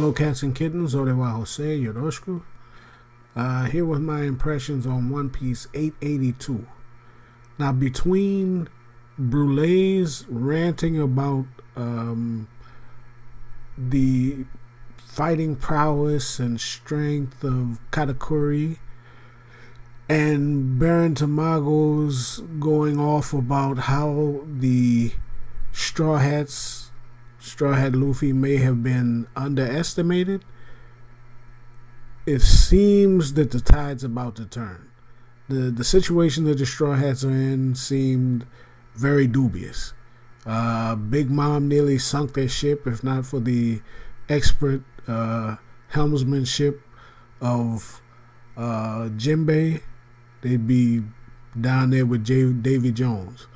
Hello, cats and kittens. Orewa Jose Yoroshiku. Here with my impressions on One Piece 882. Now, between Brulee's ranting about the fighting prowess and strength of Katakuri, and Baron Tamago's going off about how the Straw Hat Luffy may have been underestimated, it seems that the tide's about to turn. The situation that the Straw Hats are in seemed very dubious. Big Mom nearly sunk their ship, if not for the expert helmsmanship of Jinbei. They'd be down there with Davy Jones.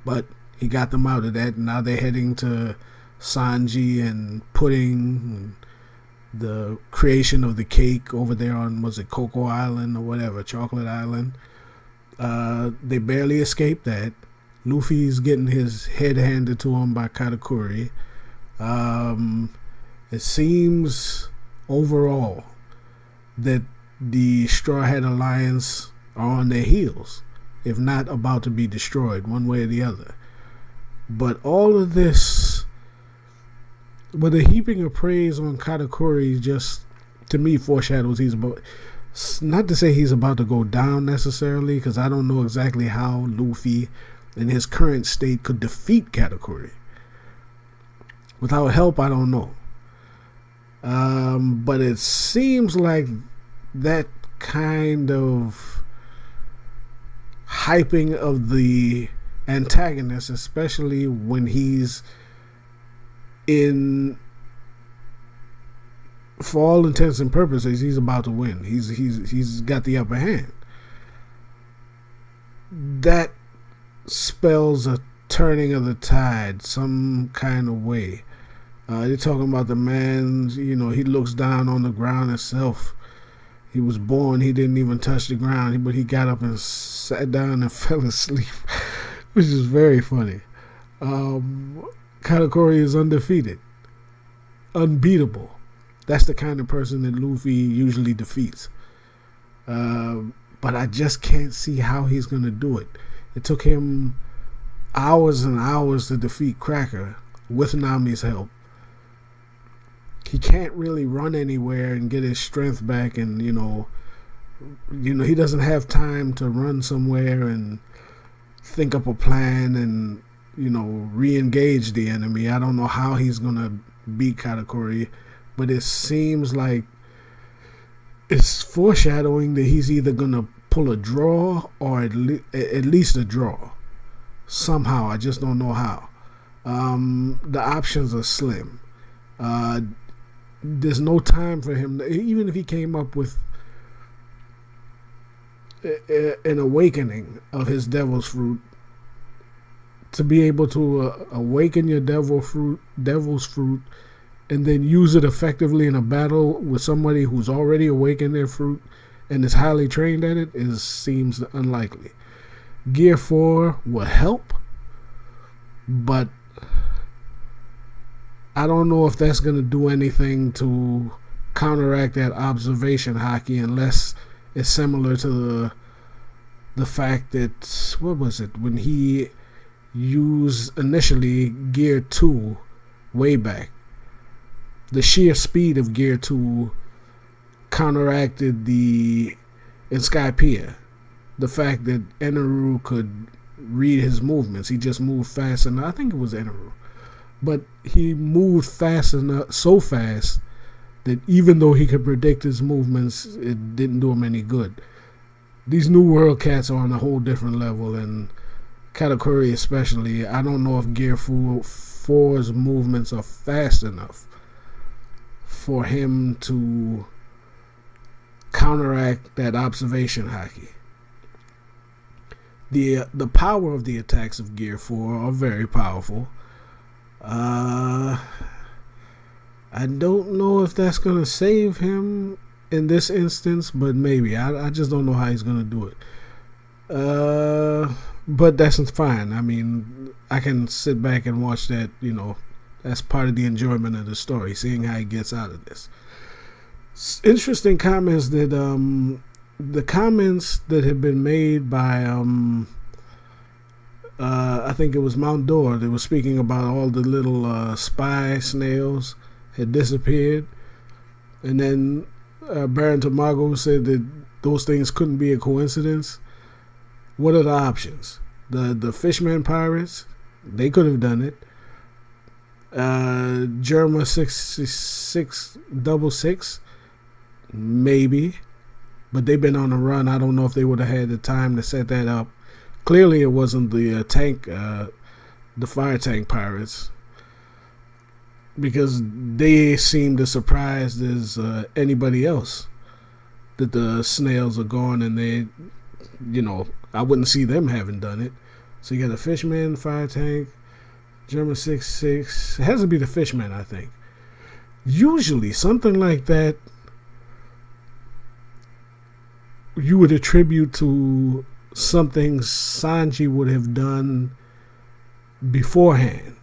But he got them out of that, and now they're heading to Sanji and Pudding, and the creation of the cake over there on, was it Cocoa Island or whatever, Chocolate Island. They barely escaped that. Luffy's getting his head handed to him by Katakuri. It seems overall that the Straw Hat Alliance are on their heels, if not about to be destroyed one way or the other. But all of this, with a heaping of praise on Katakuri, just to me foreshadows he's about, not to say he's about to go down necessarily, because I don't know exactly how Luffy in his current state could defeat Katakuri. Without help, I don't know. But it seems like that kind of hyping of the antagonist, especially when he's in, for all intents and purposes, he's about to win. He's got the upper hand. That spells a turning of the tide some kind of way. They're talking about the man, he looks down on the ground itself. He was born, he didn't even touch the ground, but he got up and sat down and fell asleep, which is very funny. Katakuri is undefeated, unbeatable. That's the kind of person that Luffy usually defeats. But I just can't see how he's going to do it. It took him hours and hours to defeat Cracker with Nami's help. He can't really run anywhere and get his strength back, and he doesn't have time to run somewhere and think up a plan and re-engage the enemy. I don't know how he's gonna beat Katakuri, but it seems like it's foreshadowing that he's either gonna pull a draw or at least a draw somehow. I just don't know how. The options are slim. There's no time for him, even if he came up with an awakening of his devil's fruit, to be able to awaken your devil's fruit and then use it effectively in a battle with somebody who's already awakened their fruit and is highly trained at it, seems unlikely. Gear 4 will help, but I don't know if that's going to do anything to counteract that observation haki, unless it's similar to the fact that, what was it, when he used initially Gear 2 way back, the sheer speed of Gear 2 counteracted in Skypiea, the fact that Eneru could read his movements. He just moved fast enough. I think it was Eneru. But he moved fast enough, so fast that even though he could predict his movements, it didn't do him any good. These New World cats are on a whole different level, and Katakuri especially. I don't know if Gear 4's movements are fast enough for him to counteract that observation haki. The power of the attacks of Gear 4 are very powerful. I don't know if that's going to save him in this instance, but maybe. I just don't know how he's going to do it. But that's fine. I mean, I can sit back and watch that, That's part of the enjoyment of the story, seeing how he gets out of this. Interesting comments that the comments that have been made by I think it was Mount Dora. They were speaking about all the little spy snails had disappeared, and then Baron Tamago said that those things couldn't be a coincidence. What are the options? The Fishman pirates, they could have done it. Germa 6666, maybe, but they've been on a run. I don't know if they would have had the time to set that up. Clearly, it wasn't the the fire tank pirates, because they seemed as surprised as anybody else that the snails are gone, and they, I wouldn't see them having done it. So you got the Fishman, fire tank, German 66. It has to be the Fishman, I think. Usually, something like that you would attribute to something Sanji would have done beforehand.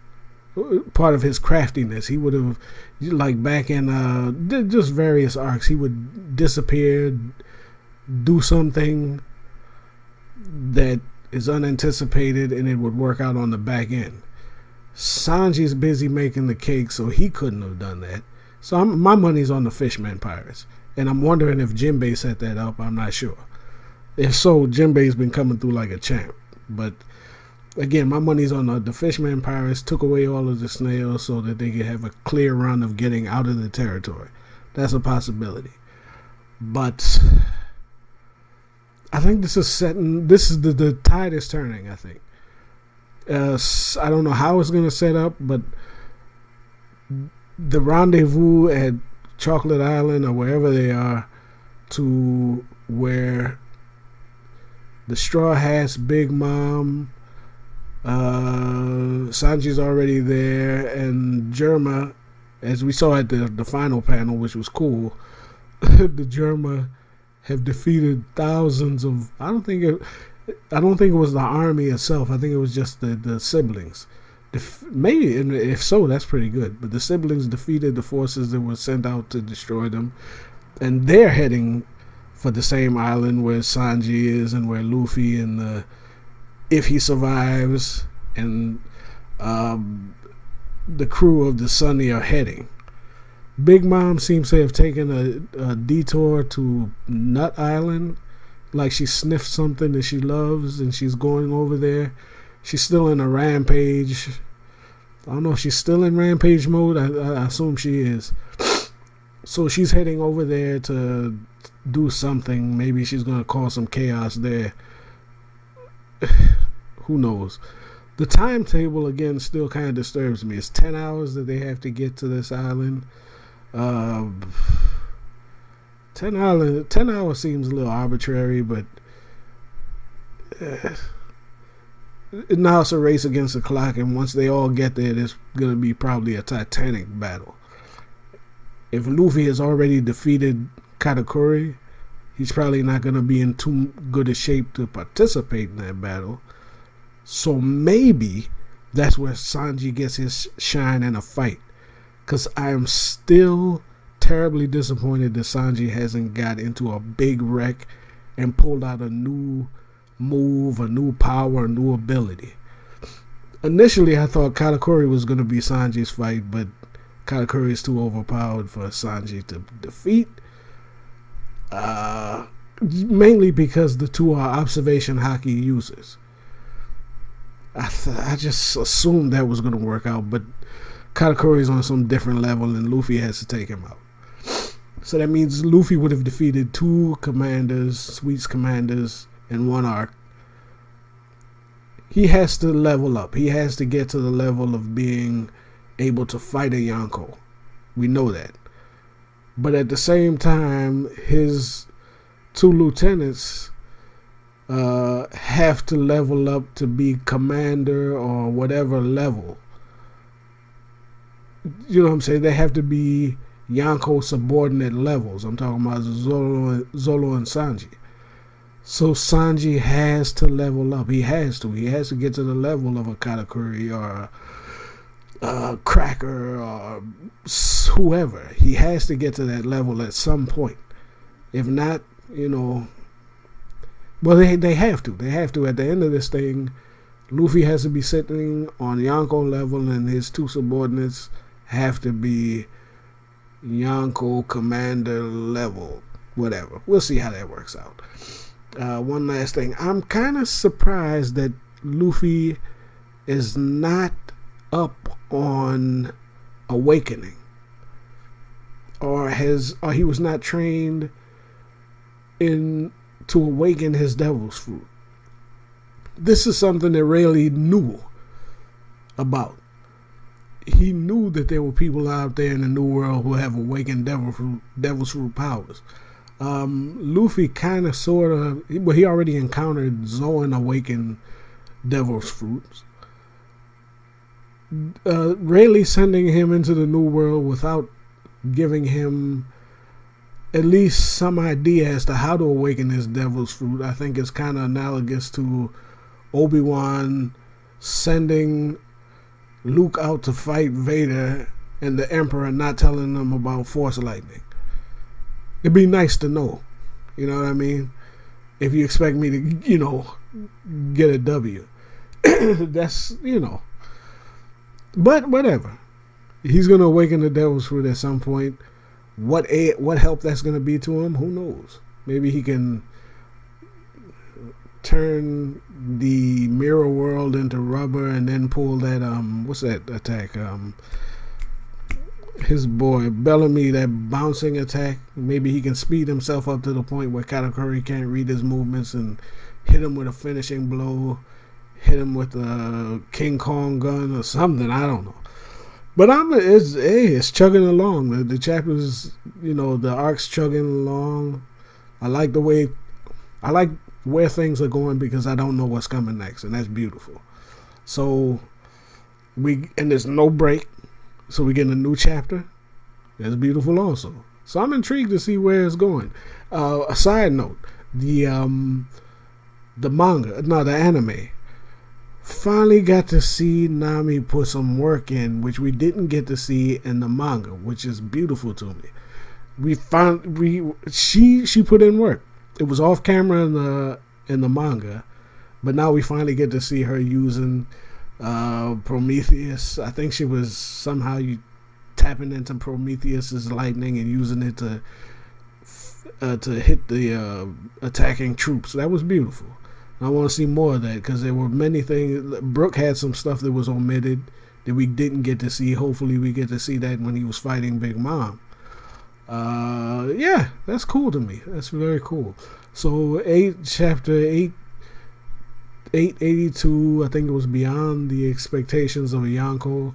Part of his craftiness. He would have, like back in just various arcs, he would disappear, do something that is unanticipated, and it would work out on the back end. Sanji's busy making the cake, so he couldn't have done that. So my money's on the Fishman pirates, and I'm wondering if Jinbei set that up. I'm not sure. If so, Jinbei's been coming through like a champ. But again, my money's on the Fishman pirates. Took away all of the snails so that they could have a clear run of getting out of the territory. That's a possibility. But I think this is the tide is turning, I think. I don't know how it's going to set up, but the rendezvous at Chocolate Island or wherever they are, to where the Straw Hats, Big Mom, Sanji's already there, and Germa, as we saw at the final panel, which was cool, the Germa have defeated thousands of. I don't think it was the army itself. I think it was just the siblings. Maybe, and if so, that's pretty good. But the siblings defeated the forces that were sent out to destroy them, and they're heading for the same island where Sanji is and where Luffy and if he survives, and the crew of the Sunny are heading. Big Mom seems to have taken a detour to Nut Island, like she sniffed something that she loves and she's going over there. She's still in a rampage. I don't know if she's still in rampage mode. I assume she is. So she's heading over there to do something. Maybe she's going to cause some chaos there. Who knows? The timetable, again, still kind of disturbs me. It's 10 hours that they have to get to this island. 10 hours seems a little arbitrary, but now it's a race against the clock, and once they all get there, there's going to be probably a titanic battle. If Luffy has already defeated Katakuri, he's probably not going to be in too good a shape to participate in that battle. So maybe that's where Sanji gets his shine in a fight. Because I am still terribly disappointed that Sanji hasn't got into a big wreck and pulled out a new move, a new power, a new ability. Initially, I thought Katakuri was going to be Sanji's fight, but Katakuri is too overpowered for Sanji to defeat. Mainly because the two are observation hockey users. I just assumed that was going to work out, but Katakuri's on some different level and Luffy has to take him out. So that means Luffy would have defeated two commanders, Sweet's commanders, in one arc. He has to level up. He has to get to the level of being able to fight a Yonko. We know that. But at the same time, his two lieutenants have to level up to be commander or whatever level. You know what I'm saying? They have to be Yonko subordinate levels. I'm talking about Zoro and Sanji. So Sanji has to level up. He has to. He has to get to the level of a Katakuri or Cracker or whoever. He has to get to that level at some point. If not, well, they have to. They have to. At the end of this thing, Luffy has to be sitting on Yonko level, and his two subordinates have to be Yonko commander level. Whatever. We'll see how that works out. One last thing. I'm kind of surprised that Luffy is not up on Awakening, or he was not trained to awaken his devil's fruit. This is something that Rayleigh knew about. He knew that there were people out there in the New World who have awakened devil's fruit powers. Luffy kind of, sort of, well, he already encountered Zoan awakened devil's fruits. Rayleigh sending him into the New World without giving him at least some idea as to how to awaken his devil's fruit, I think is kind of analogous to Obi-Wan sending Luke out to fight Vader and the Emperor not telling them about Force Lightning. It'd be nice to know. You know what I mean? If you expect me to, get a W. That's, But whatever. He's going to awaken the devil's fruit at some point. What help that's going to be to him, who knows? Maybe he can turn the mirror world into rubber and then pull that, what's that attack? His boy Bellamy, that bouncing attack. Maybe he can speed himself up to the point where Katakuri can't read his movements and hit him with a finishing blow, hit him with a King Kong gun or something. I don't know. But it's chugging along. The chapters, the arc's chugging along. I like where things are going because I don't know what's coming next, and that's beautiful. So and there's no break. So we get a new chapter. That's beautiful also. So I'm intrigued to see where it's going. A side note, the anime. Finally got to see Nami put some work in, which we didn't get to see in the manga, which is beautiful to me. She put in work. It was off camera in the manga, but now we finally get to see her using Prometheus. I think she was somehow tapping into Prometheus's lightning and using it to hit the attacking troops. That was beautiful. I want to see more of that because there were many things. Brook had some stuff that was omitted that we didn't get to see. Hopefully we get to see that when he was fighting Big Mom. Yeah, that's cool to me. That's very cool. So chapter 882, I think it was beyond the expectations of a Yonko.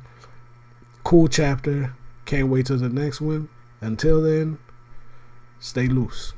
Cool chapter. Can't wait till the next one. Until then, stay loose.